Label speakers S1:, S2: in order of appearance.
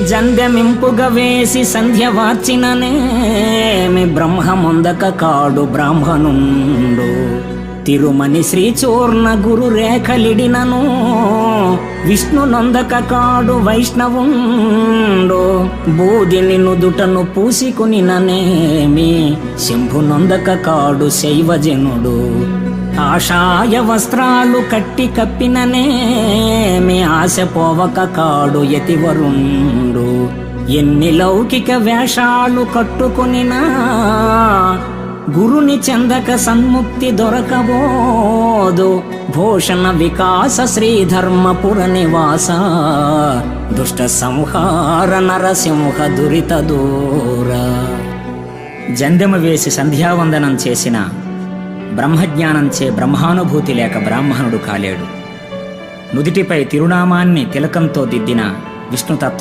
S1: జంధ్యమింపుగ వేసి సంధ్య వార్చిననేమి బ్రహ్మముందక కాడు బ్రాహ్మణుండు. తిరుమని శ్రీచూర్ణ గురు రేఖలిడినను విష్ణు నొందక కాడు వైష్ణవుండు. బూదిని నుదుటను పూసికునిననేమి శంభు నొందక కాడు శైవజనుడు. కాషాయ వస్త్రాలు కట్టి కప్పిననేమి ఆశ పోవక కాడు యతివరుండు. ఎన్ని లౌకిక వేషాలు కట్టుకొనినా గురుని చెందక సన్ముక్తి దొరకబోదు. భూషణ వికాస శ్రీధర్మపుర నివాస దుష్ట సంహార నరసింహ దురిత దూర. జందెమ వేసి సంధ్యావందనం చేసిన బ్రహ్మజ్ఞానంచే బ్రహ్మానుభూతి లేక బ్రాహ్మణుడు కాలేడు. నుదిటిపై తిరునామాన్ని తిలకంతో దిద్దిన విష్ణుతత్వ